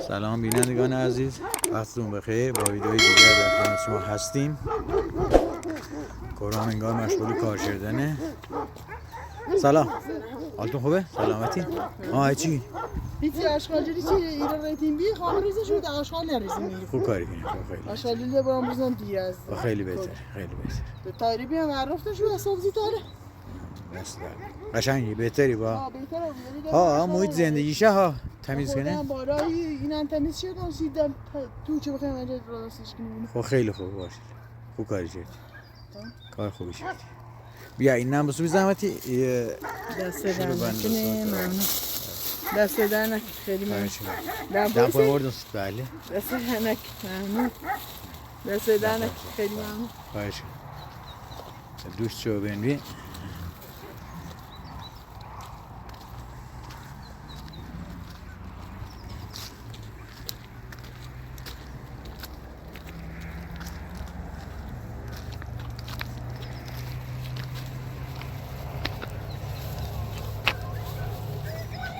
سلام بینندگان عزیز، وقتتون بخیر. با ویدیوی دیگر در خدمت شما هستیم. کورام انگار مشغول کار کردنه. سلام، حالتون خوبه؟ سلامتی؟ چی؟ هیچی اشغال چی ایران ریتیم بی خام ریزه شده اشغال نریزیم. خوب کاری کنیم. خیلی اشغال لیله برام بزن دیگه از خیلی بهتر، خیلی بهتر. به تایری هم عرفته شو حساب زیتاره. قشنگی بهتری با. بهتره. محیط زندگیشه ها تمیز کنه. بالای اینم تمیز شد سیدم تو چه بخوام اینجا راستش کنیم. خب خیلی خوب باشه. خوب کاری کردی. کار خوبی کردی. بیا این نم بسو بی زحمتی. دست دهنکنه ممنون. دست دهنک خیلی ممنون. دم پای مردم سید بله. دست دهنک ممنون. دست دهنک خیلی ممنون. باشه. دوست شو بینی.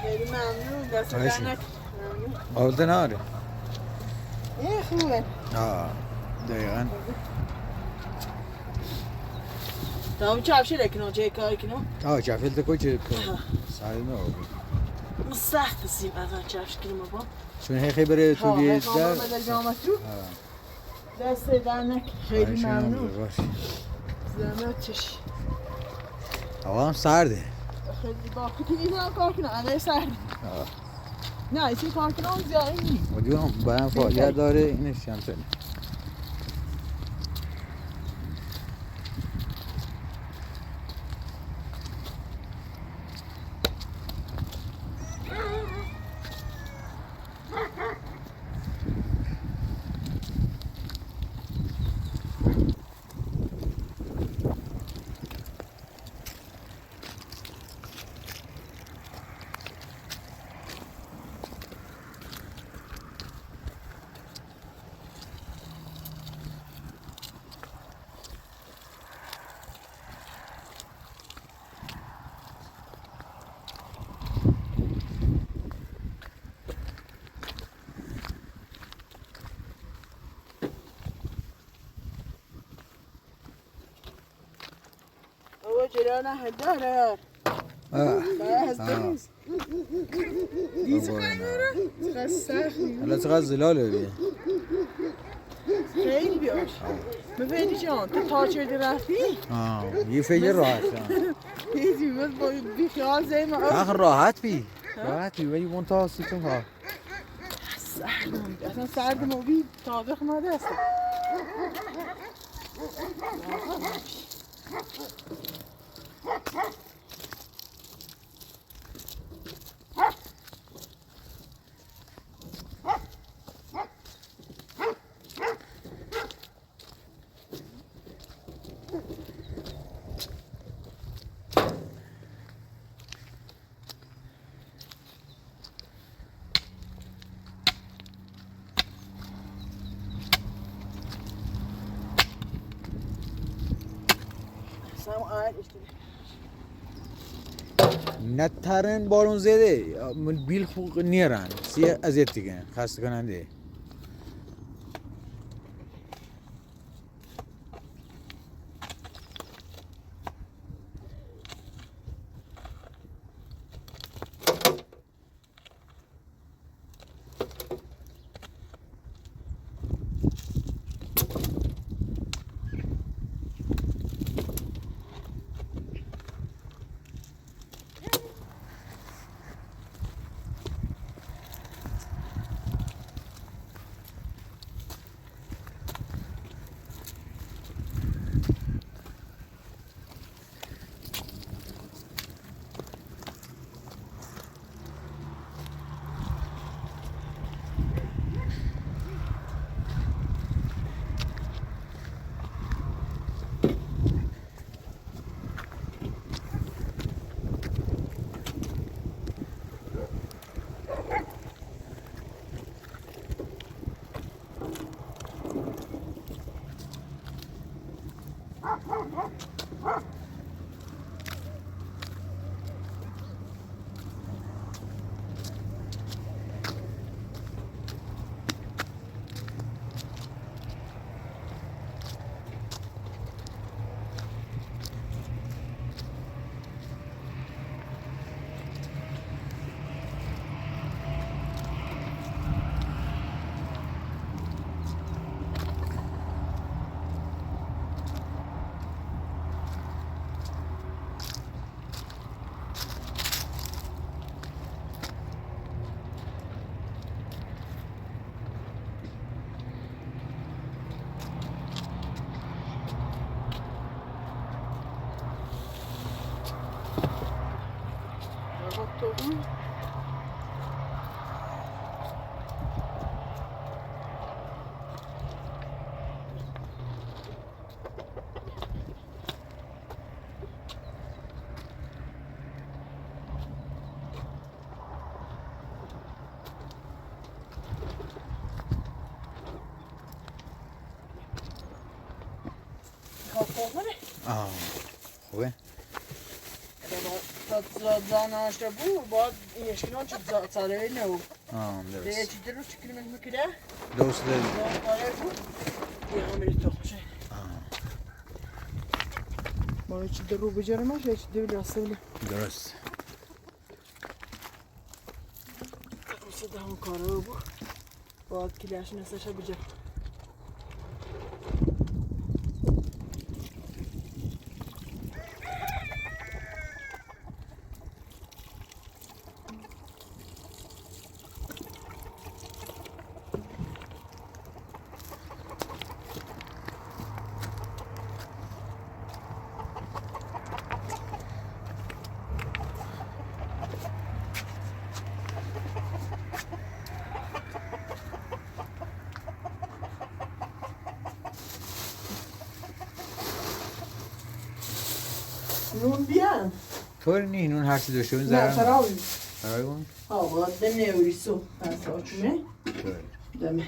خیلی ممنون. دست دهنک ممنون. آولده ناره. خوبه. دقیقاً. تمام چافشی لکنه چه کاری کنم؟ چافشی لکنه چه سال نه. سخت سیم از چافشی کنم بابا. چون هی بره تو گیز در. دست دهنک خیلی ممنون. زحمت چش. هوا هم سرده. خیلی با خودی اینا کار کنم. الان سرده. نه ایشی کار کنم زیادی نیست. ودیو هم باید فعالیت داره اینش هم سنه. جلانه هداره. هست دیز کناره. چقدر سختی. حالا چقدر زلاله بیه. خیلی بیاش. ببینی جان تو تا چه رفتی؟ یه فکر راحت. دیدی بس با بیخیال زیم. راحت بی. راحت بی ولی منتها سیتون ها. سردم. اصلا سردم و بی تازه خماده است. نترن بارون زده بیل خوب نیرن سیه ازیت دیگه خسته کننده. آه خوبه تا زاناشته بود باید یشکنان چه زاره نبود درست چی درو چی کلمه میکره دوست داری زاره بود یه همه تو خوشه باید چی درو بجاره ماشه چی درو راسته درست صدا همون کاره بود باید کلیش نسشه بجاره نون بیان طور نی نون هر چی داشته بین نه خرابی خرابی کن باید ده نیوری سو پس آچونه دمه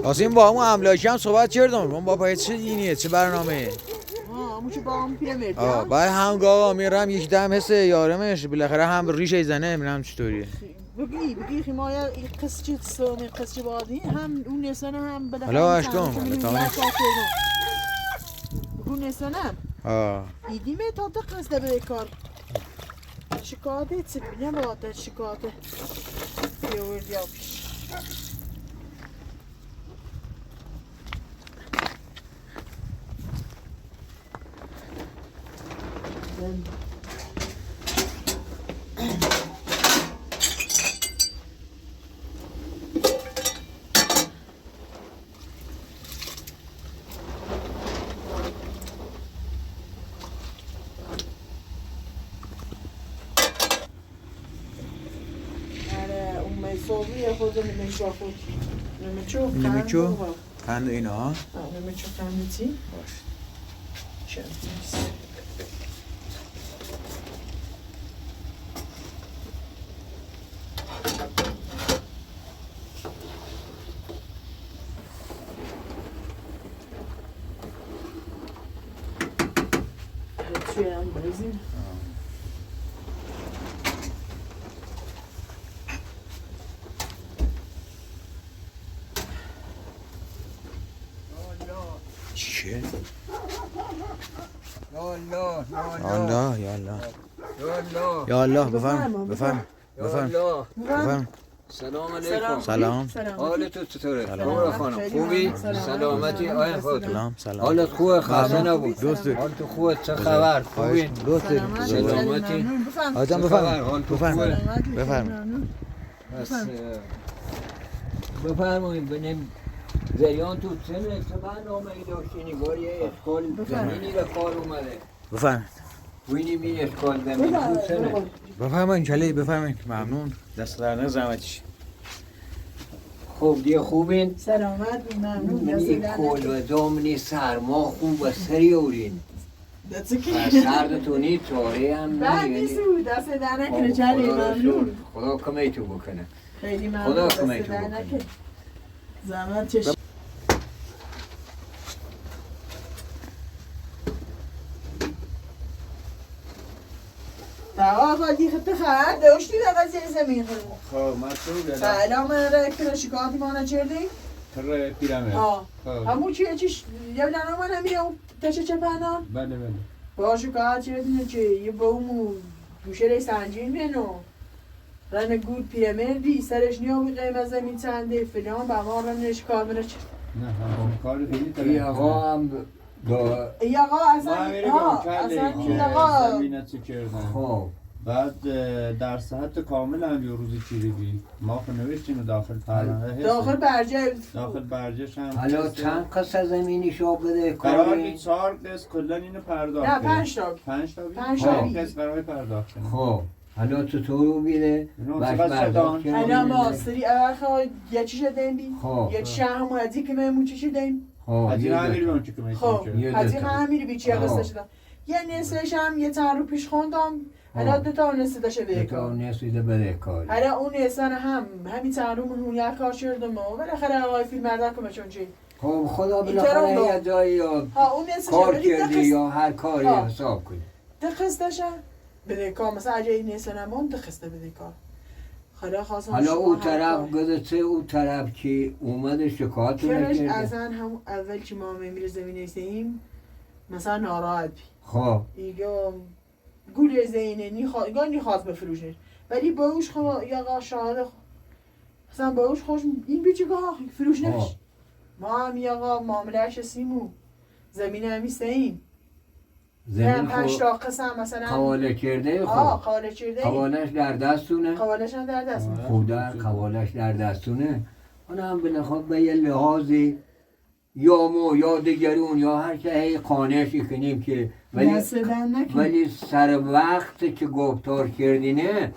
آسین با همون املاکی هم صحبت کردم من با پای چه دینیه چه برنامه همون چه با هم پیرمیدی بعد هم گاوا میرم یک دم حس یارمش بالاخره هم ریش زنه میرم چطوریه بگی خیمایا این قصه سومی قصه بادی هم اون نسانه هم بالاخره حالا اشکام اون نسانه ایدی می تا تا قصده به کار شکایتی چی بینه باید شکایتی یوردی آبیش صوبی خود نمیچو خود نمیچو قند اینا نمیچو قند چی؟ باش چند نیست توی هم بریزیم چیه؟ الله یا الله الله یا الله بفرم بفرم بفرم الله بفرم سلام علیکم سلام حال تو چطوره؟ سلام. خوبه خانم خوبی؟ سلامتی آیا خود سلام سلام حالت خوبه خسته نبود دوست حال تو خوبه چه خبر خوبی؟ دوست سلامتی آجان چه خبر بفرم حال تو بفرم خوبه؟ بفرم بس بفرمایید ببینیم جریان تو چه برنامه ای داشتی نگار یه اشکال زمینی به کار اومده بفرم ببینیم این اشکال زمینی تو چنه بفرمایید کلی بفرمایید ممنون دست در نظر زحمتش خب دیگه خوبین؟ سلامت ممنون منی کل و دامنی سرما خوب و سری اورین دست کی سردتونی چاره هم بعد نیست بود دست در نکنه چلی ممنون خدا کمی تو بکنه خیلی خدا ممنون دست کمی تو در بکنه. نکنه زحمت چشم آقا دی خط خواهد داشتی در قضیه زمین خب مسئول سلام را که شکایتی ما نچردی؟ تر پیرامید ها خب همون چیه چیش یه بلن آمن همیه تشه چه پنان؟ بله بله با شکایت چردی چه یه با اون گوشه سنجین منو رن گود پیرامدی سرش نیامی قیمت زمین چنده فلان با ما رنش کار منه چه نه هم کار خیلی تر ای آقا هم دا ای آقا ما اصلا میریم ها کلی اصلا این که آقا زمینه چی کردن خب بعد در صحت کامل هم یه روزی چیریدی ما خو نوشتیم داخل پرونده داخل برجه داخل برجش هم حالا هست. چند قصه زمینی شو بده قرار کاری بود 4 قسط کلا اینو پرداخت نه کنیم. 5 تا 5 تا 5 تا 5 بی. قسط قرار پرداخت کنیم. خب حالا چطور بیده اینا باش چقدر برداشت صدان؟ حالا ما کردی؟ سری اول خواهد یه چیشه دیم بی خب یه چیشه همون هدی که مهمون چیشه دیم خب هزینه یه همیری دوتا. اون چی که خب میتونی یه هدی دوتا. هم میری بی چیه آه. قصه شدم یه نصفش هم یه چند رو پیش خوندم حالا آه. 2 تا نصف داشته دوتا بکن نسیده بده کاری حالا اون نصفن همین چند رو من یک کار شدم و بالاخره آقای فیلم مردن که چون چی خب خدا این طرف بالاخره دار. یه جایی یا ها اون نصفش کار ولی کردی یا هر کاری آه. حساب کنی دخستشه بده کار مثلا اگه این نصف نمون دخسته بده کار خدا خواستم حالا شما او هر طرف کار. گذاشته او طرف که اومده شکایت کرش نکرده ازن هم اول که ما میره زمین ایستیم مثلا ناراحت بی خب یا گول زینه نیخواست بفروشش ولی باوش خو یا شاهد مثلا باوش خوش این بیچگاه فروش آه. نمیشه ما هم یا معاملهش سیمو زمین هم ایستیم زمین 5 خب تا قسم مثلا قواله کرده آه خب قواله چرده قوالش در دستونه قوالش هم در دست می‌گیره. خود در قوالش در دستونه اون هم بنخواد به یه لحاظی یا مو یا دیگرون یا هر که هی قانعشی کنیم که دست در نکنه. ولی سر وقت که گفتار کردینه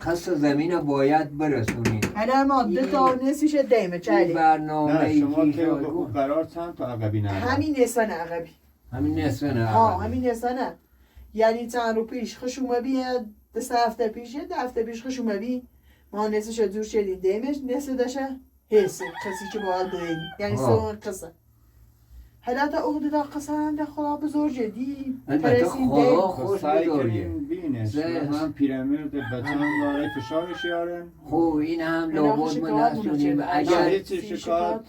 قصد زمین باید برسونید حالا ما 2 تا نصفش دیمه این چلی برنامه نه ای شما که که او قرار چند تا عقبی نه همین نصفن عقبی همین نصف نه ها همین نصفنه یعنی چند رو پیش خشومه بیه 2 هفته پیش 2 هفته پیش خشومه بی ما نصفش دور شدیم دیمش نصف داشته حسه کسی که باید داریم یعنی آه. 3 قصه حالا تا اغده دا قصه هم ده خدا بزرگ جدی البته ترسیم خدا دیم خوش سعی بداریه کنیم بینش زه- هم پیرامید بچه هم داره فشارش یارن خب این هم اینا لابد شکایت ما مونه نسونیم چه؟ اگر هیچی شکایت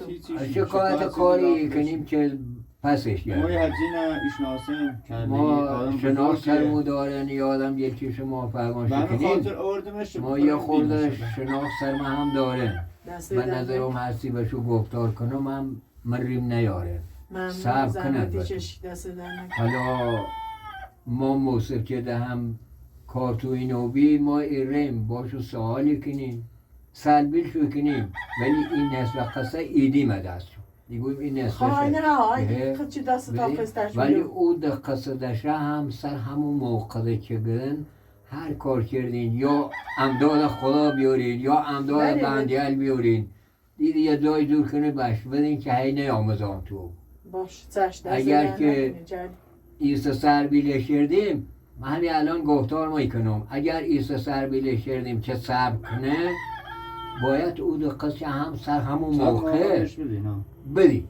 شکایت کاری کنیم که پسش ما گرد هزینه ایشناسیم ما شناخترمو دارن یادم یکی شما فرمایش به کنیم خاطر اردمش ما یه خورده شناخت سر ما هم دارن دست به در نظرم هستی بشو گفتار کنم هم مریم نیاره ممنون صبر زحمتی کند چش دست در نکنه. حالا ما موسیقی ده هم کارتوی نوبی ما ایریم باشو سوالی کنیم سلبیل شو کنیم ولی این نصف قصه ایدی مدست شد دیگویم این نصفشه ها نه ها به- خود چی دست تا قصتش ولی میلو او ده قصدشه هم سر همون موقعه که گرن هر کار کردین یا امداد خدا بیارین یا امداد بله، بله. بندیل بیارین دیدی یه جای دور کنه بش بدین که هی نیامزان تو باش چش دست اگر در که- نکنه، جل. ایسا سر بیله کردیم من همین الان گفتار میکنم اگر ایسا سر بیله کردیم که صبر کنه باید او ده قصه هم سر همون موقع بدی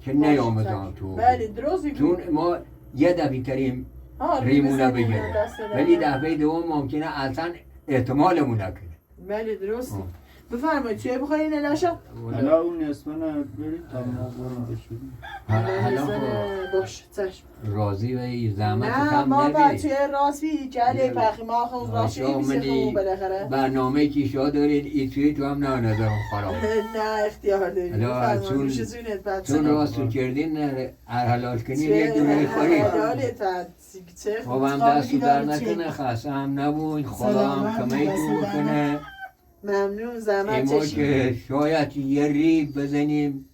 که باش، نیامزان چش. تو بله درستی چون ما یه دفعه تریم ها ریمونه بزنیم، بگیره دست در ولی نکنه. دفعه دوم ممکنه اصلا احتمالمون نکنه بله درستی آه. بفرمایید چیه بخوایی نلاشا؟ حالا اون اسمه برید تا ما بریم بشوریم. حالا باش چشم راضی و زحمت نه کم ما نبی بچه راستی جله پخی ما خون راستی میسه بالاخره برنامه که شما دارید ایتوی تو هم نه نظرم خراب نه اختیار دارید حالا بفرمایید چون- میشه زونت بچه چون راستو کردین هر حلال کنین یک دونه خورید حلالت چه خب هم دستو در نکنه خسته هم نبود خدا هم کمیتون بکنه ممنون زحمت اما چشید که شاید یه ریب بزنیم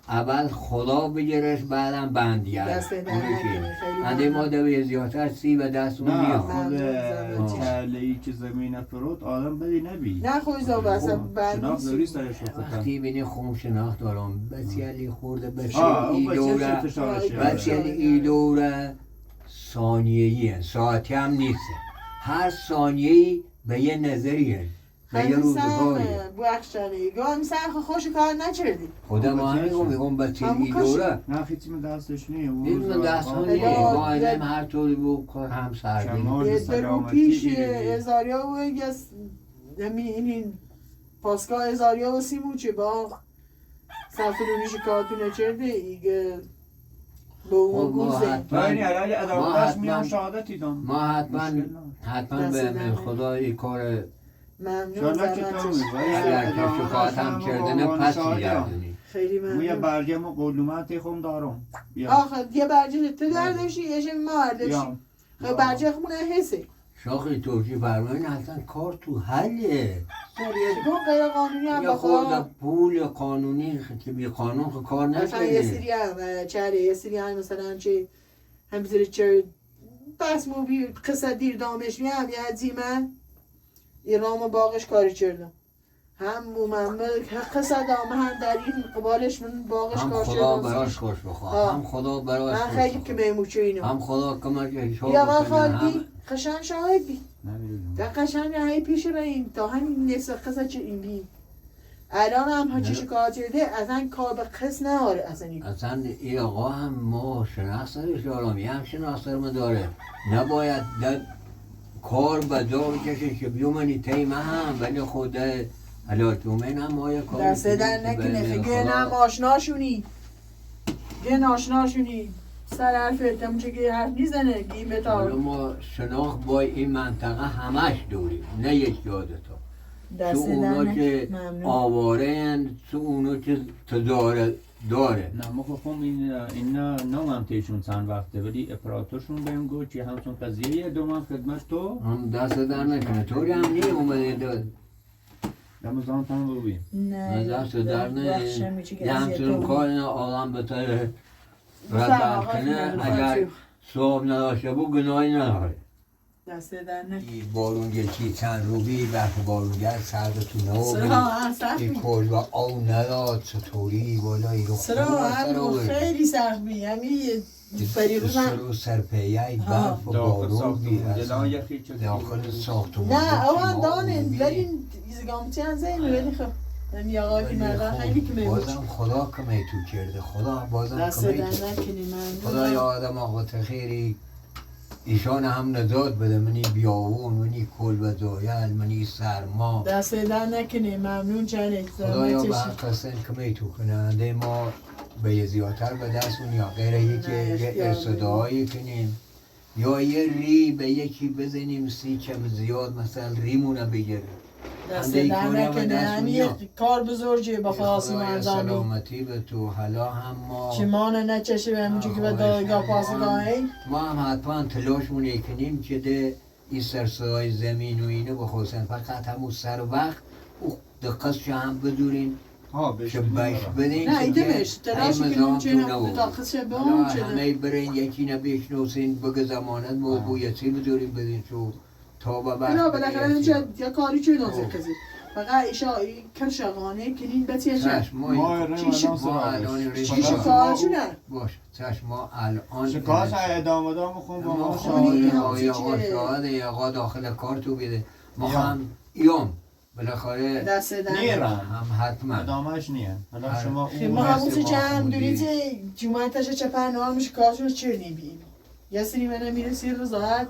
اول خدا بگیرش بعدم بندیه دست در نکنه، خیلی انده ما ممنون. دوی زیادتر سی و دستمون نه میاد خود ممنون. کله‌ای که زمین فرود آدم بدی نبی. نه خوی زابه اصلا خب، بند شناخت داری نیست سرش رو فتن. وقتی بینی خون شناخت دارم بسیاری خورده بسیار آه ای اون بچه دوره فشارشه. بسیاری ای دوره ثانیه‌ای هست ساعتی هم نیست هر ثانیه‌ای به یه نظری هست به یه روزگاری هست. بخشنی گام سرخ خوش کار نچردی خدا ما همین میگم بسیاری ای دوره نه خیلی دستش نیه. اون این روزا دست هم آه، نیه خدا- ما هم هر طوری بود کار هم سردی شمال یه درو سلامتی پیش دیگه. ازاریا و این پاسگاه ازاریا و سیمو چه با سفرونیش کارتونه چرده ایگه به اون خب ما گوزه حتما من اگه ما ادامهش حتما- میام شهادتی دام. ما حتما دست به دمه. خدا این کار ممنون شالا که زحمتش. تو میگوی اگر که شکایت هم کردنه پس میگردونی خیلی من یه ممنون برگه ما قلومت خون دارم. بیا. آخه یه برجه تو دردشی یه شمی ما هردشی بیا. خب برجه خمونه حسه شاخی توجی فرمایین اصلا کار تو حله گفت غیر قانونی هم یا خورده بخواه پول قانونی که بی قانون که کار مثلا یه نکنه سری هم چهره یه سری هم مثلا چه همینطوری چه بس مو بی قصه دیر دامش می هم یه زیمه ایرام و باقش کاری چردم هم مومن قصه دامه هم در این قبالش من باقش هم کار خدا چردم براش خوش بخواه آه. هم خدا براش من خوش خیلی که بخواه میموچه اینو هم خدا کمک شو یا من بکنه هم خالدی قشن شاهد بی نمی‌دونم. در قشن های پیش را این تا همین نصف قصه چه این بی الان هم هرچی نه. شکایت کرده اصلا کار به قص نهاره اصلا این اصلا این آقا هم ما شناخت سرش دارم یه هم شناخت سرم داره نباید در کار به جا بکشه که بیومنی تیم هم ولی خود حلاتومن هم ما یه کار دست در نکنه خیلی هم آشناشونی گه آشناشونی سر حرف تموچه که حرف نیزنه گیم حالا بتا ما شناخت با این منطقه همش داریم نه یک یادتا تو دست در اونا که نکنه ممنون آواره هن تو اونا که تداره داره نه ما خب اینا نامم تیشون چند وقته ولی اپراتورشون بهم گفت که همچون قضیه یه دومم خدمت تو هم دست در نکنه طوری هم نیه اومده رمضان تام ببین. نه دست در نه بخشم میشه که یه از همچنین یه کار این آدم بتره بفرما رد آقا کنه فیلم اگر بفرما. صبح نداشته بود گناهی نداره دست در نکنه این بارونگل که چند روبی وقت بارونگل سردتونه و سرا هم سخت این بی کل و آو نداد چطوری بالا این رو سرا هم خیلی سخت بی همین فریروز هم سر و سرپیه آه. برف و داخل بارون بی ساختمون دلان یخی چه داخل ساختمون نه که آقا ما دانه بی- ولی ایزگامتی هم زینه ولی خب یعنی آقا که ولی مردم خب خیلی که میموچ بازم خدا کمی تو کرده خدا بازم دست کمی در تو نکنی من خدا یا آدم آقا خیری ایشان هم نجات بده منی بیاون منی کل و زایل منی سرما دست در نکنی ممنون چنه خدا یا به زحمتشی حق سن کمی تو کننده ما به یه زیادتر به دستون یا غیر یکی نه، یه اختیار ارصدایی کنیم یا یه ری به یکی بزنیم سی کم زیاد مثلا ریمونه بگیره دست انده ای در کاری هم به نکنه دست همین میاد. کار بزرگیه با خواستیم خدایا انجامی سلامتی به تو حالا هم ما چمان نچشه به همونجور که به دایگاه پاسگاهی ما هم حتما تلاشمون کنیم که ده این سرسای زمین و اینو بخوصن فقط همون سر وقت او دقیقش هم بدورین ها بهش که بهش بدین نه که ایده دیگه بهش تلاشی این که مزاحم نمیشه تو هم نبود. داخلش به حالا اون شده همه برین یکی نبیشنوسین بگه زمانت موقعیتی بدورین بدین تو تا به اینا وقت بالاخره برسیم. اینجا یا کاری چه نازه خب. کسی فقط ایشا این کرشاقانه کنین بتیه چه چشم ما ما این- ریم الان ما الان سراغش. ریم چیش سراغ. کارشونه باش چشم ما الان شکاش ادامه دام خون با ما ما خونی شاهده. هم آقای آقا چیه؟ شاهده یا آقا داخل کار تو بیده ما یا. هم ایام بالاخره دست در نیرم هم حتما ادامهش نیه حالا آره. شما خیلی اون ما همون مرسی سه جمع با دونیت خودی. جمعتش چپر نوار میشه کارشون چه نبیم یه سری منه میره سیر رضاحت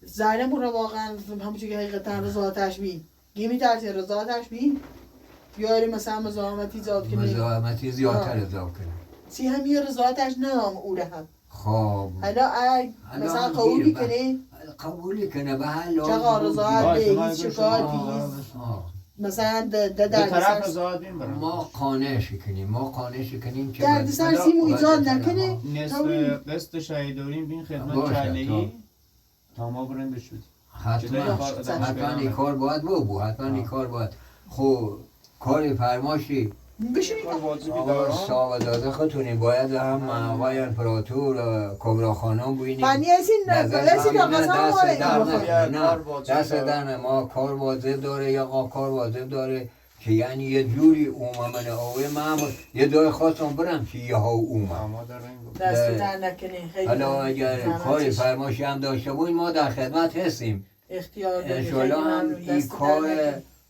زیرمون رو واقعا همونجور که حقیقتا رضاحتش بیم گیمی ترسی رضاحتش بیم بیاری مثلا مزاحمتی زاد کنی مزاحمتی زیادتر اضافه کنه. سی هم یه رضایتش ندام او هم خب حالا مثلا قبولی کنی قبولی کنه به هر لحاظ چقدر رضایت به هیچ شکایتی آه. مثلا به در طرف زادیم برام ما قانعش کنیم که درد سر سیمو ایجاد نکنه نصف قسط شهیداریم بین خدمت باشه، کلهی تا ما بریم بشود حتما این کار باید بو حتما این کار باید خب کار فرماشی بشینی صاحب داده خودتونی باید هم آقای امپراتور کبرا خانم بوینی فنی از این نفرسی که دست در ما کار واجب داره یا کار واجب داره که یعنی یه جوری من آوه معمول یه دای خواستم برم که یه ها دست در نکنی خیلی حالا اگر کار فرماشی هم داشته بودیم ما در خدمت هستیم اختیار داری انشالله هم این کار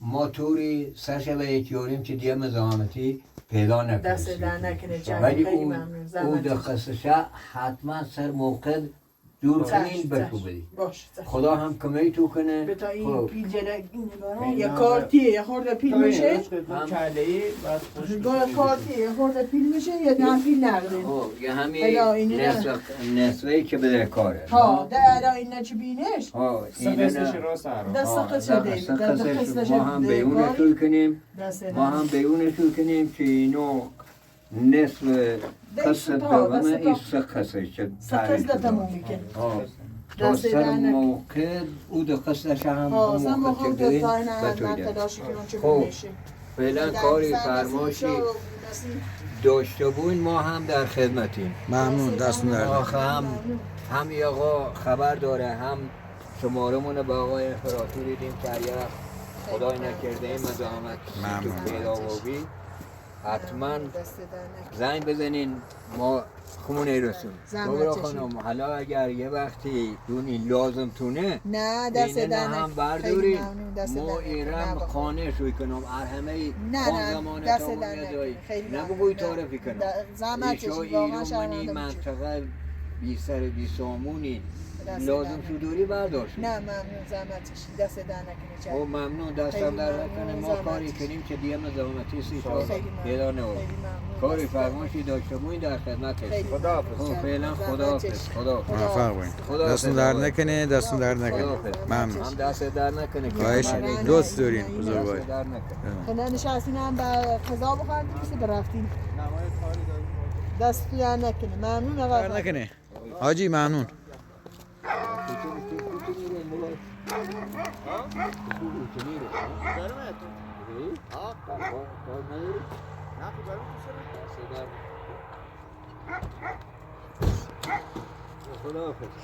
ما طوری سرشه به ایتیوریم که دیگه مزاحمتی پیدا نکنیم دست در نکنه جنگ ولی خیلی او ممنون دخصشه حتما سر موقع دور کنین بتو بدی باش خدا هم کمی تو کنه به تا این پیل جلگ این نگاره یه کارتیه یه خورده پیل میشه گاه کارتیه یه خورده پیل میشه یه هم پیل نقده یه همین نصفه که بده کاره ها ده این نچه بینش سقستش را سر دست قصدش ما هم به اون شروع کنیم که اینو نصف قصد دومه این سقستش که سقست تموم میکنه تا سر موقع او دو قصدش هم موقع که داریم خب فعلا کاری فرماشی داشته بوین ما هم در خدمتیم ممنون دستون در آخه هم ای آقا خبر داره هم شمارمون به آقای امپراتور دیدیم که هر یه خدای نکرده این مزاحمت تو پیدا بودی حتما زنگ بزنین ما خمون ایرسون بابرا خانم حالا اگر یه وقتی دونی لازم تونه نه دست در هم برداریم ما ایرم خانه شوی کنم همه نه زمان دست تا در جایی نبگوی تعرفی کنم زحمت چشی واقعا شرمنده منطقه بی سر بی سامونی لازم شدوری برداشت نه ممنون زحمت چشی دست در نکنه او ممنون دستم در نکنه ما کاری کنیم که دیگه مزاحمتی سی تا پیدا نبود کاری فرماشی داشته بودین در خدمت هست خدا فعلا خدا موفق باشین دستون در نکنه ممنون هم دست در نکنه خواهش دوست دارین بزرگوار خدا نشستین هم به قضا بخواهیم میرسه برفتین دست در نکنه ممنون آقا در نکنه حاجی ممنون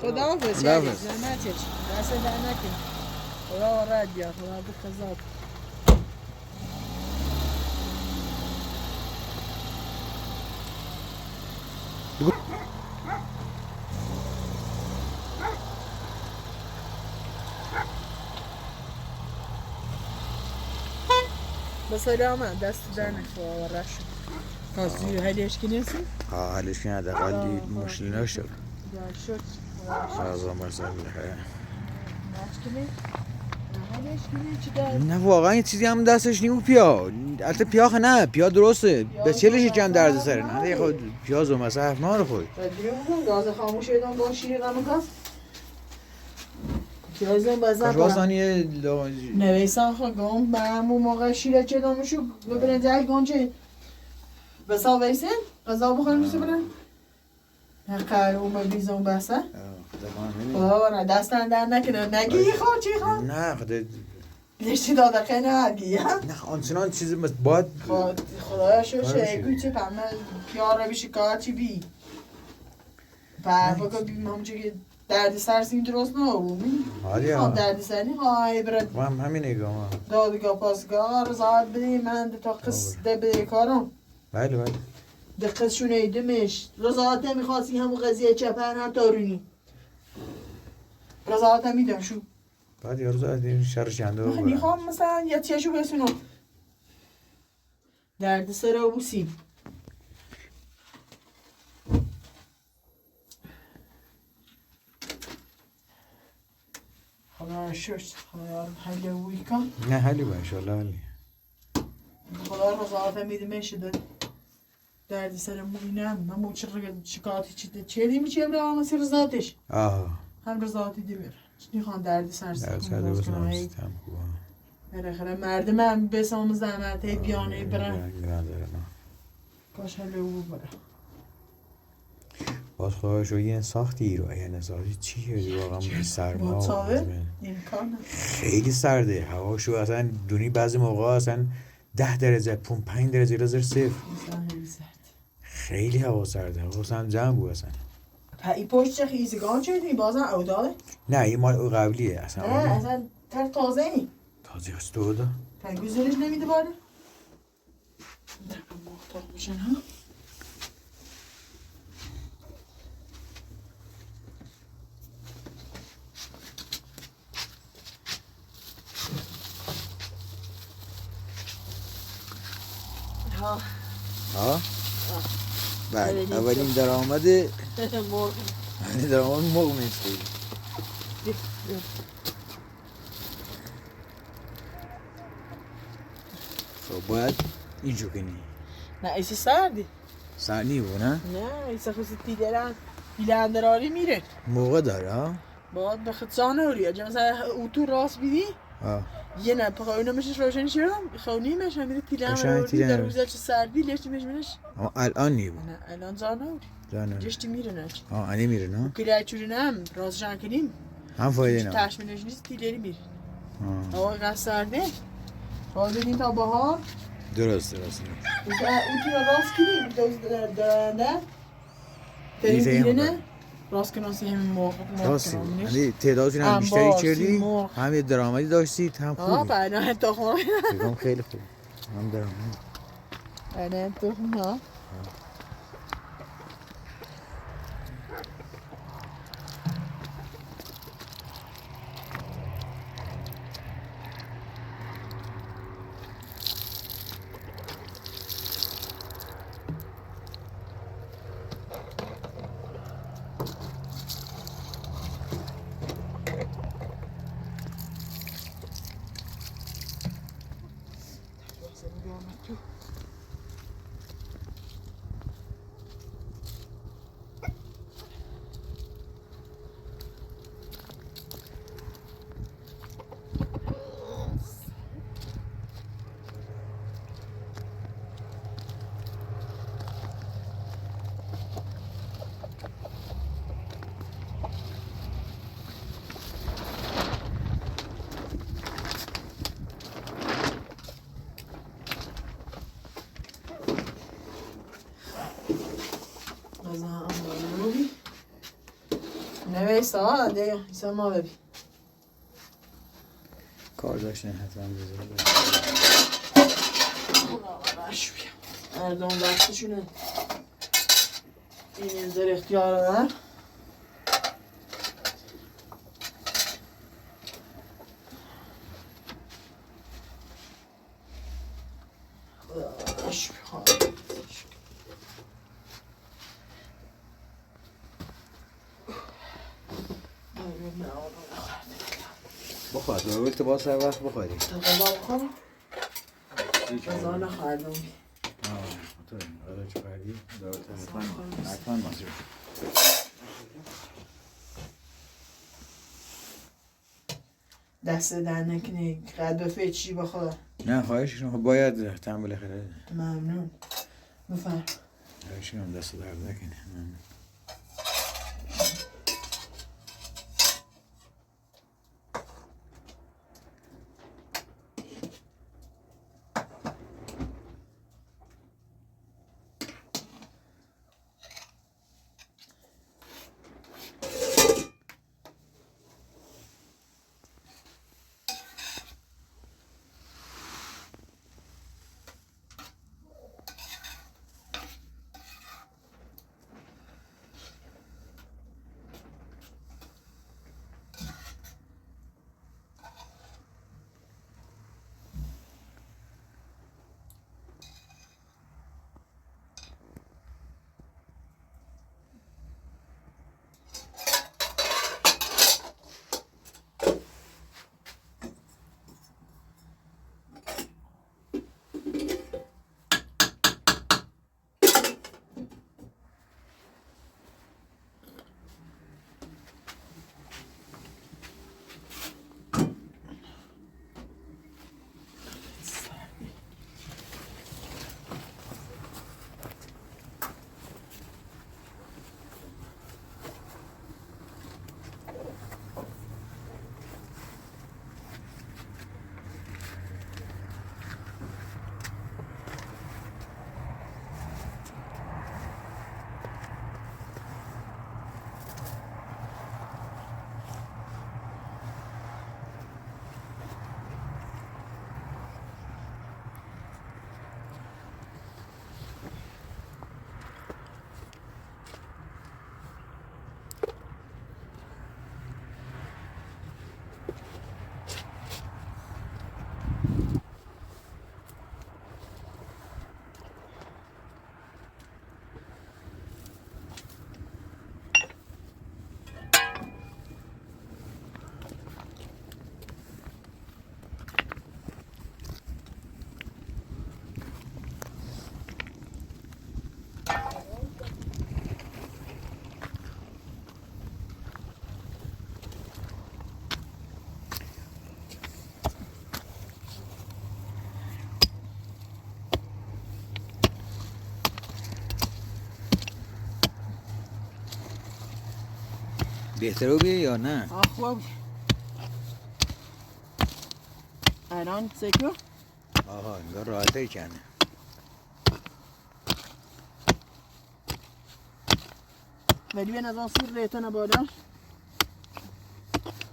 خدا حافظ زحمت چشی دست در نکنه خدا رد یا خدا به قضا بسلامه دست در نکنه و رشد کاسی هلیش که نیستی؟ ها حالش کنه حداقل مشکل نشد شد شازم مرسل بخیر نه نه واقعا یه چیزی هم دستش نیمو پیا البته پیاخه نه پیا درسته به چلش جمع درد سره نه دیگه خود پیاز و مصرف ما رو خود دیگه بگم گاز خاموش ایدان با شیر غم گاز پیازم بزن بازانی نویسان خود گم به همون موقع شیره چه دامشو ببینن جای گونچه بسا ویسن غذا بخوریم بسه برن قرار اومه بیزون بسه خدا دستن در نکنه نگی خواه چی خواه؟ نه خدا لیشتی داده خیلی نگی نه آنچنان چیزی باید خدایا شوشه اگوی چه پمه پیار رو بیشی کار چی بی بگو بیم همچه که درد سر سیم درست نه بومی درد سر نی خواهی برد همین نگاه دادگاه پاسگاه رو زاد بدی من تا قصده بده کارم بله دقیقشون ایدمش رضاعت نمیخواستی همون قضیه چپر هم تارونی رضاعت هم میدم شو بعد یارو زاید شر شنده رو میخوام مثلا یه چیشو بسونم درد سر و بوسی خدا شوش خدا حلی وی کن نه حلی با انشالله حلی خدا رضایت میده شده درد سر موینم من مو شکایتی چه میچم را هم سر ذاتش هم رضایتی دیمیر میخوان درد سر خوبه بالاخره مردم هم بسام زحمت بیانه برن کاش حاله او برن باز خواهش رو یه ساختی رو یه نساختی چی کردی واقعا سرما امکان خیلی سرده هواشو اصلا دونی بعضی موقع اصلا 10 درجه 5 درجه رزر صفر خیلی هوا سرده هوا اصلا جمع بود اصلا این پشت چه خیزگان چه بازم او داره؟ نه این مال او قبلیه اصلا نه اصلا تازه ای تازه هست تو دا گوزنش نمیده بالا در محتاق بشن ها ها بله اولین درآمد مرغ اولین درآمد مرغ می‌خوری خب باید اینجور کنی نه ایسی سردی سر نیو نه؟ نه ایسی خوزی تیدرن بیلندراری میره موقع داره ها؟ باید به خود زانوری اجا مثلا او تو راست بیدی یه نه پاقایونه میشه روشنی شدم خونی میشه میره تیلندراری در روزه چه سردی لیشتی میشه اما الان نیو نه الان زانوری جشتی میره نه انی میره نه؟ کلیه چوری نه هم راست جان کنیم هم فایده نه تشمینش نیست تیلری میره هوا قصد سرده باید بدیم تا بهار درست او تو راست کنیم دوز دارنده بریم بیره نه راست کناسی همین موقع راستی یعنی تعدادتون هم بیشتری کردی هم یه درآمدی داشتید هم خوبی بنا تخم بگم خیلی خوب هم درآمد بنا تخم ها نویسا دیگه ایسا ما ببین کار داشتن حتما بذاره مردم وقتشونه این در اختیار دارن بخواد دوباره تو باز هر وقت بخوری غذا بخورم غذا نخوردم تو غذا چه کردی؟ حتما مصرف دست در نکنی قد بفه چی بخورم نه خواهش کنم باید تنبل خیلی ممنون بفرم خواهش کنم دست درد نکنی ممنون بهتره بیه یا نه؟ خوب الان سکو آها انگار راحته کنه. ولی به نظر سیر ریتن بالا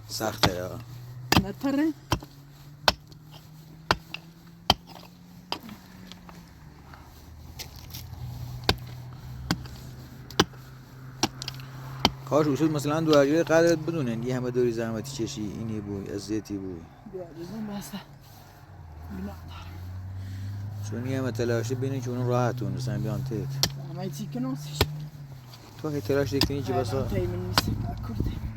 سخته یا نتره کاش اصول مثلا دو عجله قدرت بدونن یه همه دوری زحمتی چشی اینی بوی ازیتی بوی بیادیزم بسته بنا چون یه همه تلاشه بینه که اونو راحتون مثلا بیان تیت همه چی که ناسیش تو هی تلاش دیکنی چی بسا تایمن نیستی کرده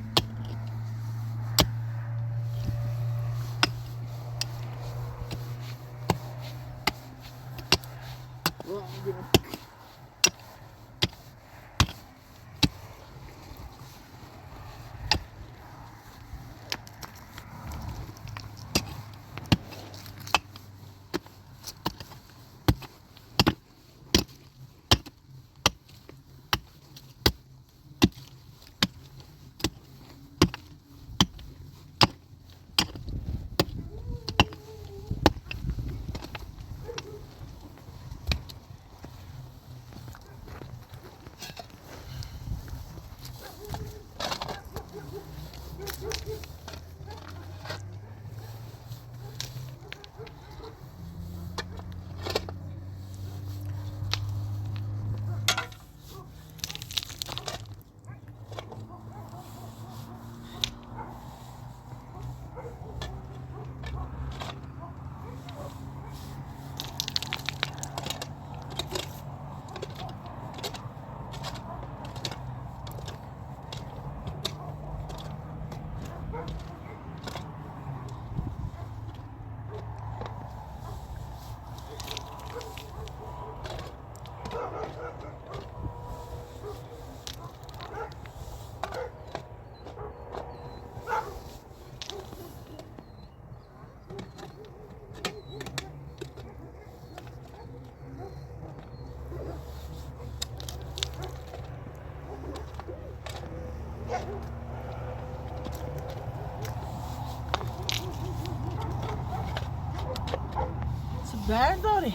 برداری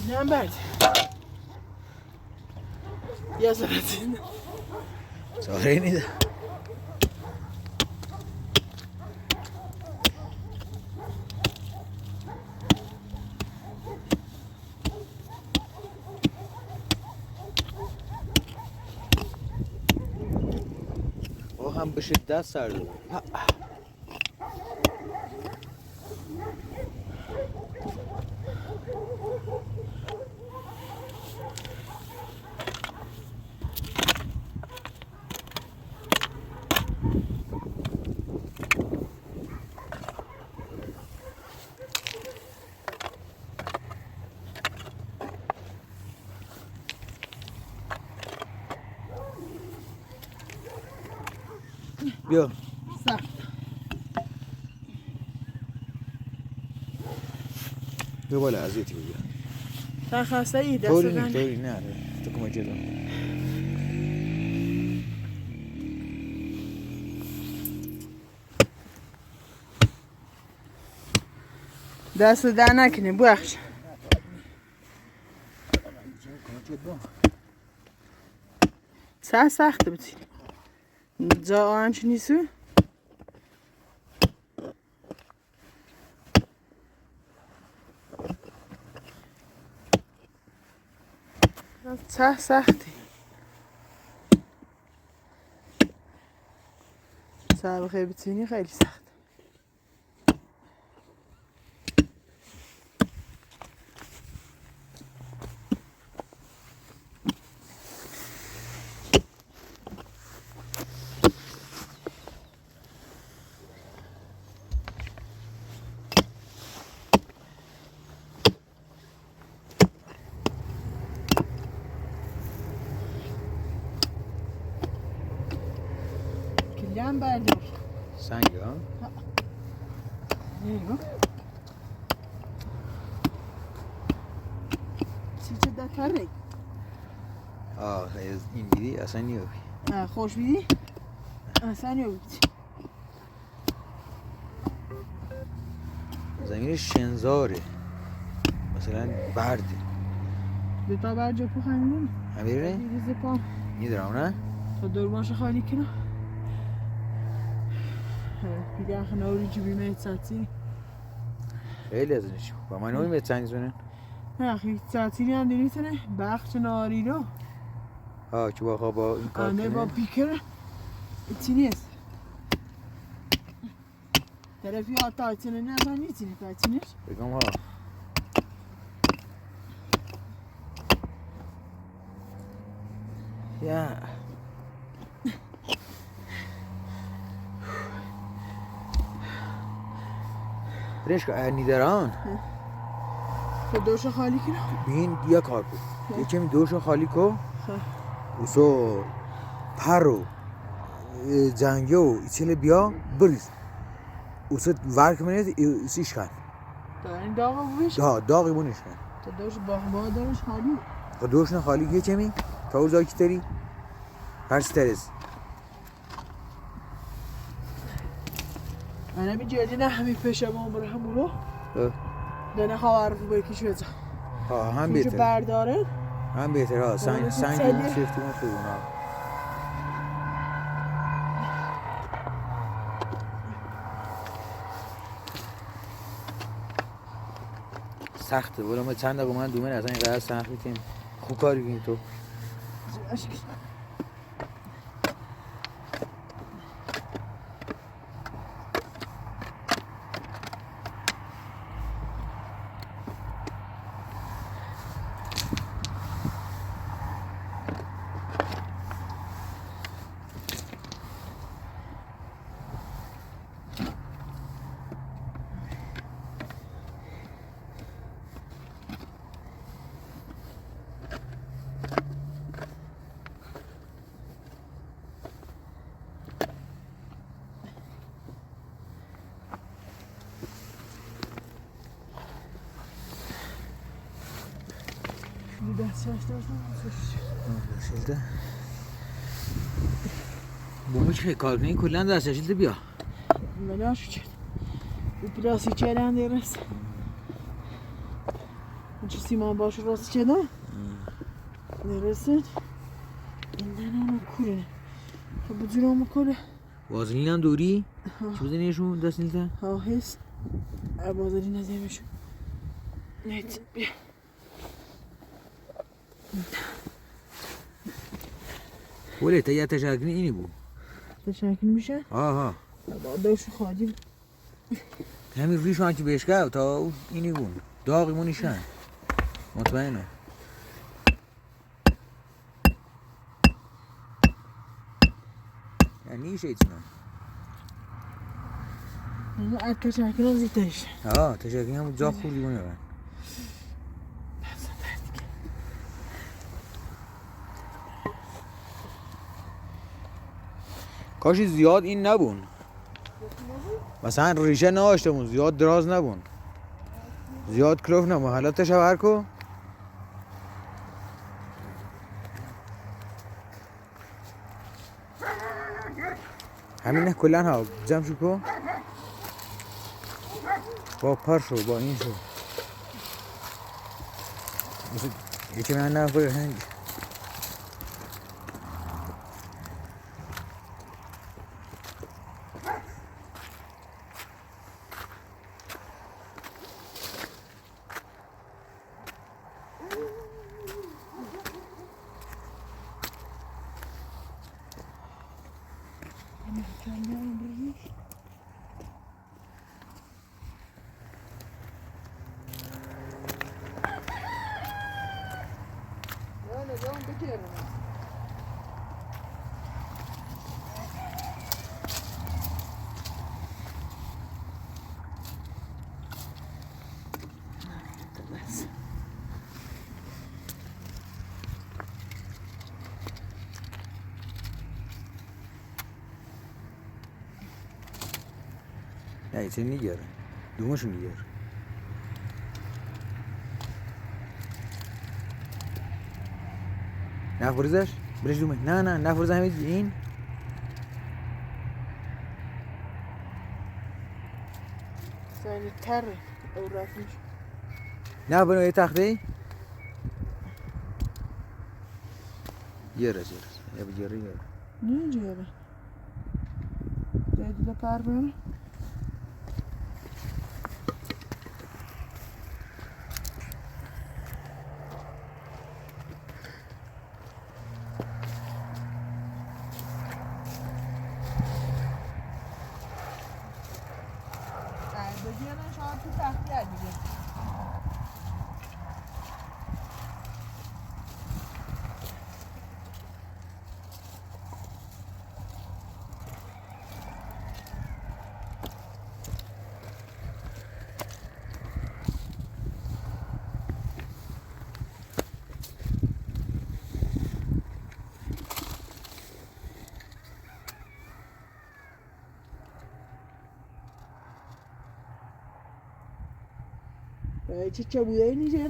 نه برد یا زبطین ساره نیده او هم به شدت سرده بود بیا سخت بیا بالا ازیتی بیا تا خواسته ای دست طوری دن نیست طوری نه تو کمک جدو دست در نکنی بخش چه سخته بودی جا آنچ نیستو چه سختی سابقه بتونی خیلی سخت کلیم بردار سنگ ها نیو چی چه دکاره از این بیدی اصلا نیوی خوش بیدی؟ اصلا نیو بیدی زمین شنزاره مثلا برده دوتا برجا پو خمیدون همیره؟ دیریز پا میدارم نه؟ تا دورماش خالی کنم دیگه نوری جی بیمه ساتی خیلی از اینش با من نوی متسنگ زونه نه خیلی ساتی هم دیریتنه بخش ناری رو که با این کار آنه با کنه پیکر چی نیست طرفی ها تایتنه نه با نیتینه تایتنش بگم ها یا برش که نیدران تو دوشو خالی کنم بین یا کار کن یکمی دوشو خالی کن اوسو پرو جنگه و ایچیل بیا بریز اوسو ورک منید ایسیش کن تا این داغ بویش داغی بونش کن تو دوش با دارش خالی دوش نه خالی یکمی تا او زاکی تری هرسی تریز انا می جدی نه همین پیش ما عمر همون رو دنه خواهر رو بکیش بزن هم چون بهتره برداره هم بهتره سنگ اون شفتی اون خوب اونا سخته ولی ما چند دقیقه من دومه اصلا اینقدر سخت میتیم خوب کاری کنیم تو شلده بومش خیلی کار کنی کلن دست شلده بیا ملاش کرد و پلاسی چهرن درست چه سیمان باش راست چه درست این نه کوره خب بجورم کوره وازلین هم دوری چی بزنی ایشون دست نیلته هست وازلین نزیمشون نیت بیا ولی تا یه تشکیل اینی بود تشکیل میشه؟ آها دوش خواهدیم همین ریش هم که بشکه تا اینی بود داغی مونیشن مطمئنه یعنی نیشه ایتونه از تشکیل هم زیترش تشکیل هم جا خوردی بونه برن کاشی زیاد این نبون مثلا ریشه ناشتمون زیاد دراز نبون زیاد کلوف نبون حالا تشور کو همینه کلن ها جمع شو کو با پر شو با این شو یکی من نفره هنگ نه ایتون نیگره دومشون نیگره نفرزش برش دومه نه نفرز همین این سانی تره او رفت نه بنو یه تخته یه بجره نه جیره جای دیده پر برم بگیرن شاید تو تخته دیگه چه بودایی نیجه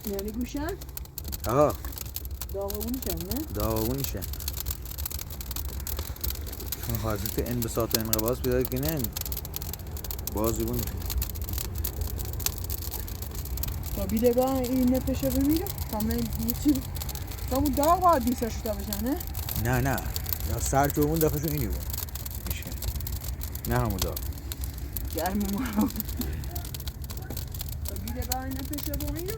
یعنی گوشن؟ آها داغونیشن نه؟ داغونیشن چون حاضرت انبساط و انقباض پیدا کنن بازیگون با بیدگاه این نپشه بمیره کاملا یه چی همون داغ باید دیسه شده بشن نه؟ نه یا سر که اون دفعشون اینی بود میشه نه همون داغ گرمی ما با بیدگاه این نپشه بمیره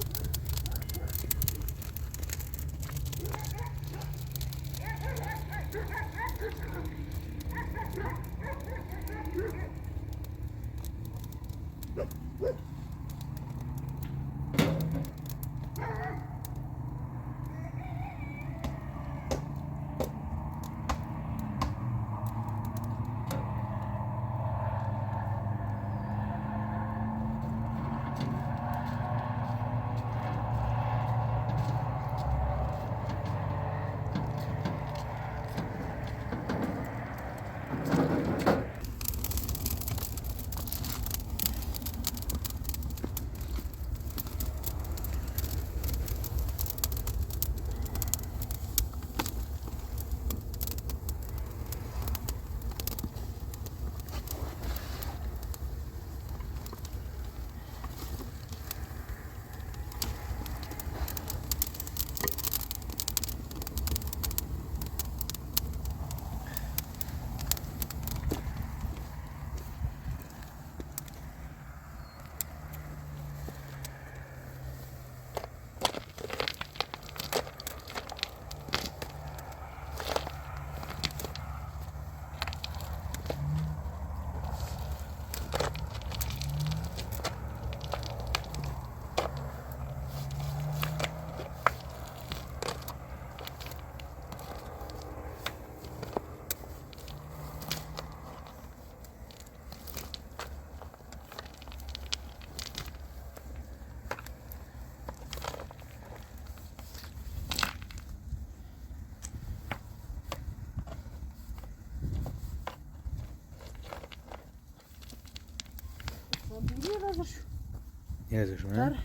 یه ازشون نه؟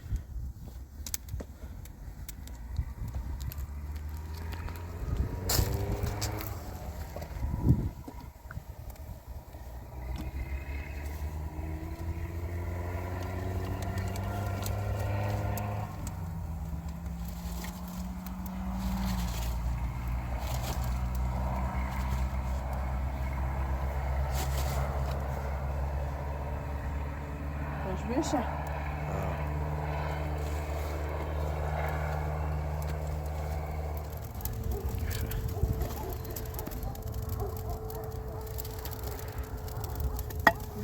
بشه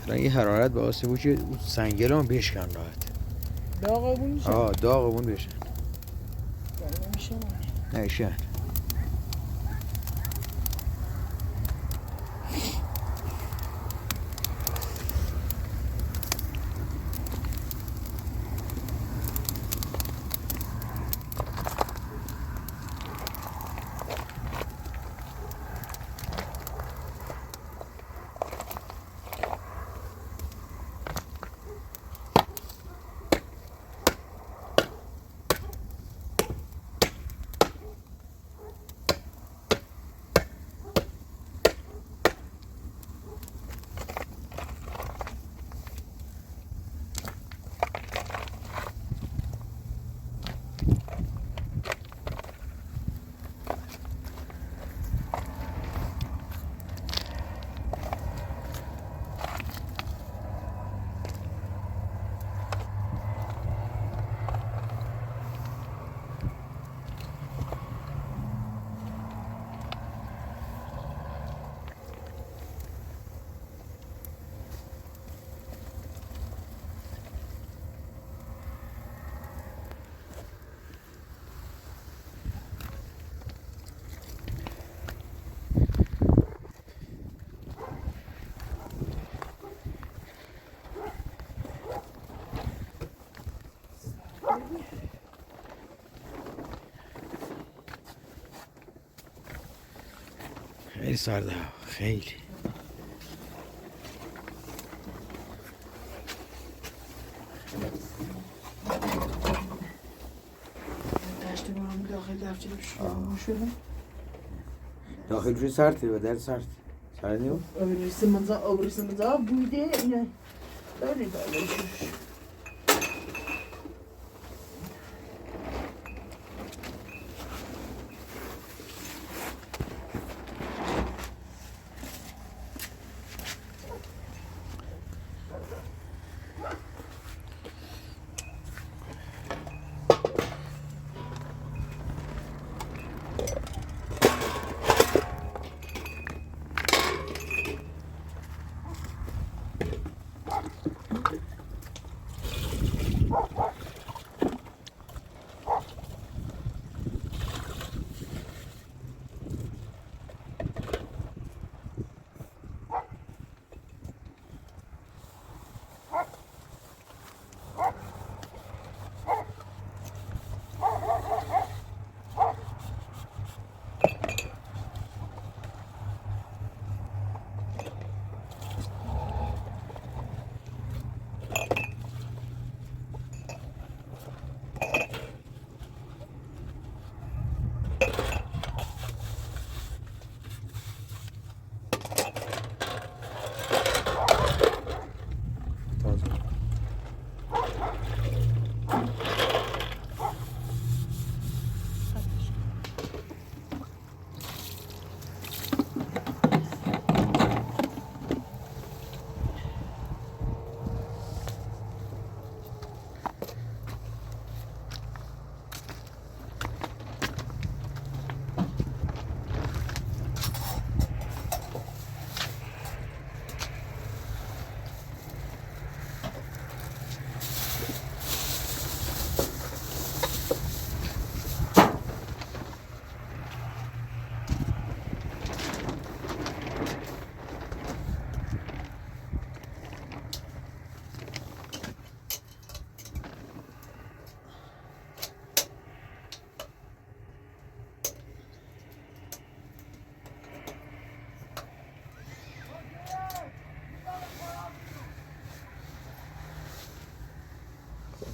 این حرارت باعث بود که سنگل هم بشکن راحت داغبون میشه؟ داغبون بشن نمیشه نمیشه خیلی سرده خیلی. داشته با هم داخل دفترم شده داخل روی سرده و در سرد سرد نیو؟ öbürsümüze buydu yine öyle böyle.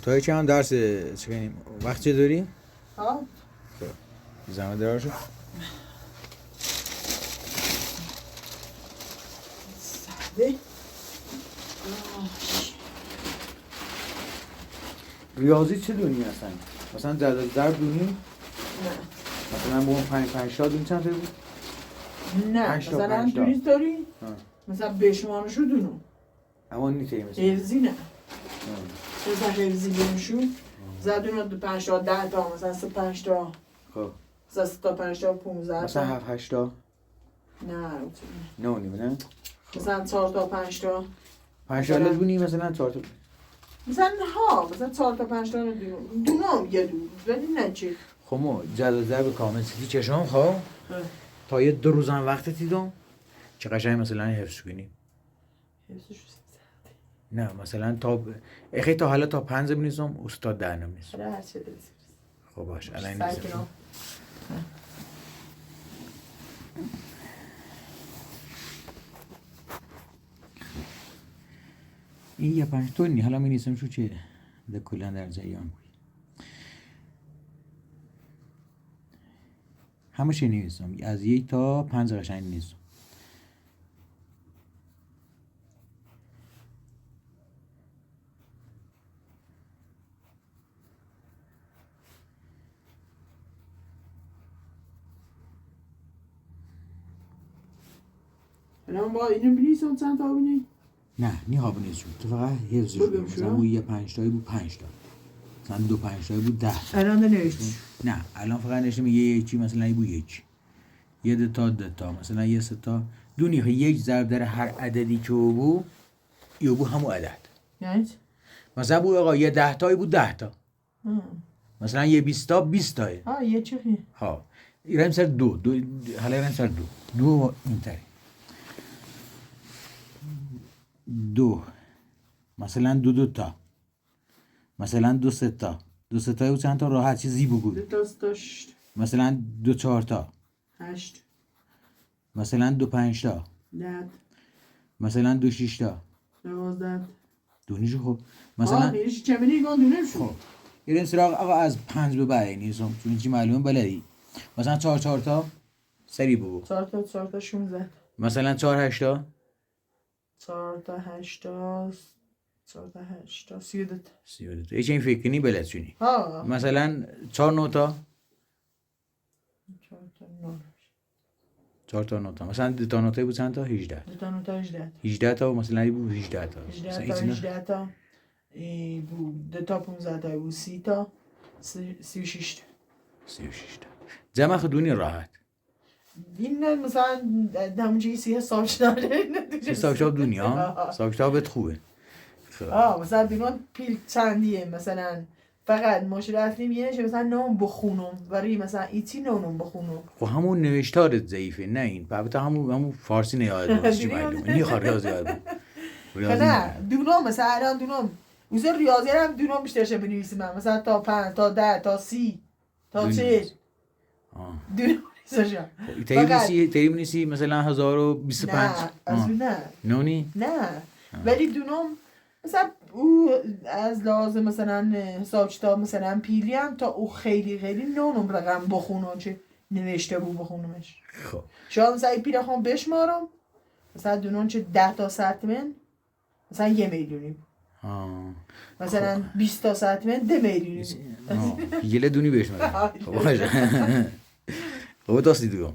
تا یکی هم درس چه کنیم وقت چه داری؟ ها زمان دار شد؟ سعده ریاضی چه دونی اصلا؟ مثلا در دونی؟ نه مثلا با اون 5 تا دونی چند تا بود؟ نه پنج تا، مثلا پنج تا. توریست داری ها. مثلا بشمارشو دونو اما نیته مثلا حفظی نه مثلا حفظی بینشو زدونو 5 تا 10 تا مثلا 5 تا خب مثلا 3 تا 5 تا 15 مثلا تا 7 8 تا نه نه نه مثلا 4 تا 5 تا 5 تا دونی مثلا 4 تا مثلا ها مثلا 4 تا 5 تا دونم یه دون ولی نه چی خب ما جدول ضرب کامل سیتی چشم خب تا یه 2 روزم وقت دیدم چه قشنگ مثلا حفظ کنی نه مثلا تا اخی تا حالا تا 5 بنویسم استاد در نمیسم آره هر چه دلت خب باش الان سعی نیست کنم. این یه 5 تا نی حالا می نیستم شو چه ده کلا در جریان بود همه چی نویسم از 1 تا 5 قشنگ نویسم الان با اینو بنویسم چند تا بینی نه نی ها بنویسم تو فقط حفظش خودم کن شو؟ مثلا اون یه 5 تایی بود 5 تا مثلا 2 5 تایی بود 10 تا الان نوشتی نه الان فقط نشم یه چی مثلا این بود یک یه دو تا مثلا یه 3 تا دونی یک ضرب در هر عددی که بود یه بود همون عدد یعنی مثلا بود آقا یه 10 تایی بود 10 تا مثلا یه 20 تا 20 تایی ها یه چی ها ایران سر دو حالا ایران سر دو اینطوری دو مثلا دو تا مثلا 2 3 تا 2 3 تایی بود چند تا راحت چیزی بگو دو تا داشت مثلا 2 4 تا 8 مثلا 2 5 تا، 10 مثلا 2 6 تا 12 دونیشو. خب مثلا میریش چه منی گان دونه شو خب یه سراغ آقا از 5 به بعد نیستم چون چی معلومه بلدی. مثلا 4 4 تا سری بگو. 4 تا 16 مثلا 4 8 تا 4 تا 8 تا 4 تا 8 تا 32 تا 32 تا. هیچ این فکر کنی بلد شونی. ها مثلا 4 9 تا 4 تا 9 4 تا 9 تا مثلا 2 تا 9 تا بود چند تا 18 2 تا 9 تا 18 18 تا مثلا این بود 18 تا 18 تا 18 تا ای بو 2 تا 15 تا بو 30 تا 36 تا 36 تا جمع خودونی راحت. این مثلا همونجایی 30 حساب شده حساب کتاب دنیا حساب کتابت خوبه. مثلا بگم پیل چندیه مثلا فقط ماشین رفتیم یه نشه مثلا نام بخونم ولی مثلا ایتی نام بخونم. خب همون نوشتارت ضعیفه نه این البته همون فارسی نیاد باشه چی معلومه این خارج از یاد نه دونم مثلا الان دونم واسه ریاضی هم دونم بیشتر شه بنویسم من مثلا تا 5 تا 10 تا 30 تا 40 دونم نیستم. تریم نیستی مثلا 1025 نه از نه نونی نه ولی دونم مثلا او از لازم مثلا حساب کتاب مثلا پیلی هم تا او خیلی خیلی نونم رقم بخونم چه نوشته بود بخونمش. خب شاید مثلا این پیله خون بشمارم مثلا دونم چه 10 تا سنتیمتر مثلا 1 میلیونی مثلا 20 تا سنتیمتر 2 میلیونی یله دونی بشمارم. خب باشه. خب داستی دوم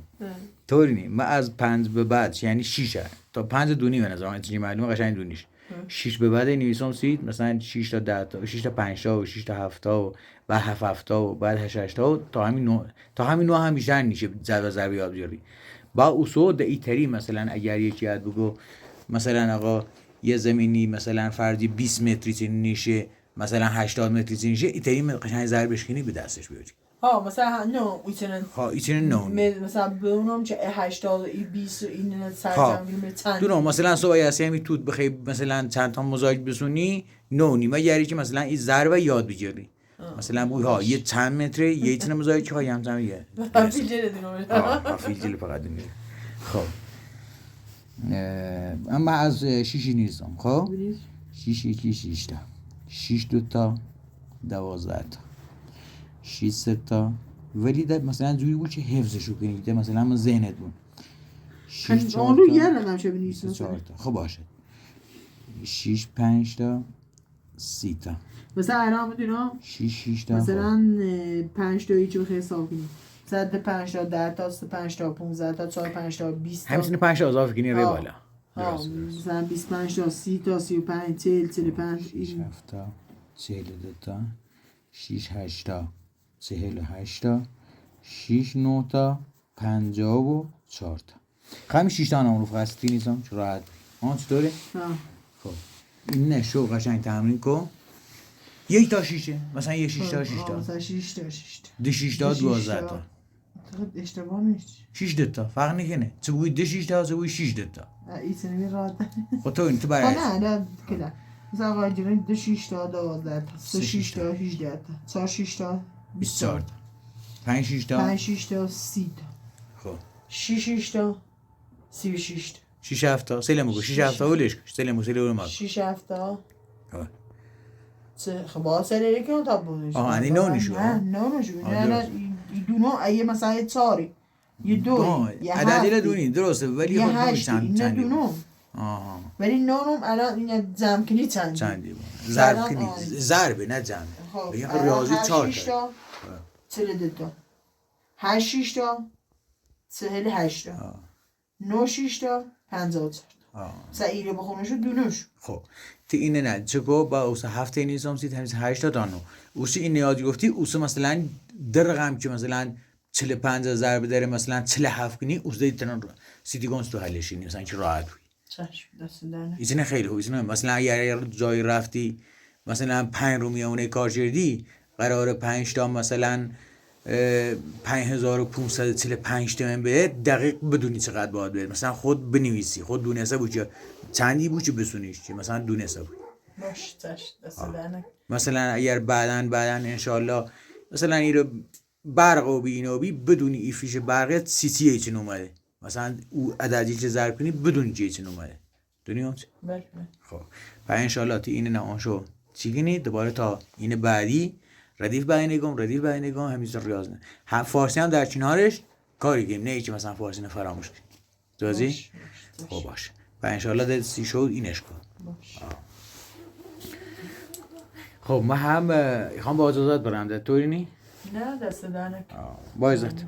طوری نی من از 5 به بعد یعنی 6 تا 5 دونی به نظر من چیزی معلومه قشنگ دونیش 6 به بعد نویسم سید مثلا 6 تا 10 تا 6 تا 5 تا و 6 تا 7 تا و بعد 7 تا و بعد 8 تا تا همین نوع هم بیشتر نیشه ضرب یاد بیاری با اصول ایتری مثلا اگر یکی از بگو مثلا آقا یه زمینی مثلا فردی 20 متری چنیشه مثلا 80 متری چنیشه ایتری قشنگ ضربش کنی به دستش بیاری. مثلا نه ایتن نو مثلا به اونم چه 80 20 این سرزمین میره چند دونم مثلا صبح یاسی تو بخوای مثلا چند تا مزاج بسونی نونی ما یاری که مثلا این ضربه یاد بگیری مثلا بو یه چند متره یه چند مزاج که هم چند یه فیلجر دونم فیلجر فقط دونی. خب اما از 6 نیستم. خب 6 تا 6 2 تا 12 تا 6 3 تا ولی ده مثلا جوری بود که حفظشو کنی ده مثلا من ذهنت بود 6 4 اون رو یه رقم چه بنویسم 4 تا خب باشه 6 5 تا 30 تا مثلا الان میدونم 6 تا مثلا 5 تا هیچ بخیر حساب کنیم مثلا 5 تا 10 تا 5 تا 15 تا 4 5 تا 20 تا همین 5 تا اضافه کنی ری بالا مثلا 25 تا 30 تا 35 40 45 7 تا 42 تا 6 8 تا 48 تا 6 9 تا 54 تا همین 6 تا نمونه فقط نیستم چه راحت چطوره؟ خب این نشو قشنگ تمرین کن 1 تا 6 مثلا 1 6 تا 6 تا مثلا 6 تا 6 تا 2 6 تا 12 تا اشتباه نیست 6 تا فرق نکنه چه بوی 2 6 تا چه بوی 6 تا این راحت خب تو این تو برای نه کلا مثلا آقای جنون 2 6 تا 12 تا 3 6 تا 18 تا 4 6 تا 24 تا 5 6 تا 5 6 تا 30 تا خب 6 6 تا 36 تا 6 7 تا سلمو 6 7 تا ولش سلمو ما 6 7 تا خب با سری که تا بودش این نونشو نه دونو ایه مثلا یه چاری یه دو یه عددی دونی درسته ولی خب نه دونو ولی نونم الان این جمع کنی چندی ضرب کنی ضربه نه جمع بگیم ریاضی 4 تا 42 تا 8 6 تا 48 تا 9 6 تا 54 تا سعیره بخونشو دونوش. خب تی اینه نه چگو با اوس هفته نیستم سید همیشه 8 تا دانو اوس این نیازی گفتی اوس مثلا در رقم که مثلا 45 ضرب داره مثلا 47 کنی اوس دیتن سیتی گونس تو حلشی مثلا که راحت وي چش دست دانه اینا خیلی خوبه اینا مثلا اگر جای رفتی مثلا 5 رو میونه کار کردی قرار 5 تا مثلا 5545 تومن به دقیق بدونی چقدر باید بده مثلا خود بنویسی خود دونسته بود که چندی بود که بسونیش که مثلا دونسته بود باش چش دست دانه مثلا اگر بعدن انشالله مثلا این رو برق و بی بدونی ای فیش برقت سی تی ایچ اومده مثلا او عددی که ضرب کنی بدون چیزی اومده دونیوم بله خب و انشالله تی این نماشو چیگینی دوباره تا این بعدی ردیف بعدی نگم همیشه ریاض نه هم فارسی هم در کنارش کاری کنیم نه ایچی مثلا فارسی نه فراموش کنیم دوازی خب باشه و انشالله در سی شد اینش کن خب من هم میخوام با اجازت برم در طوری نی نه دست دانک با اجازت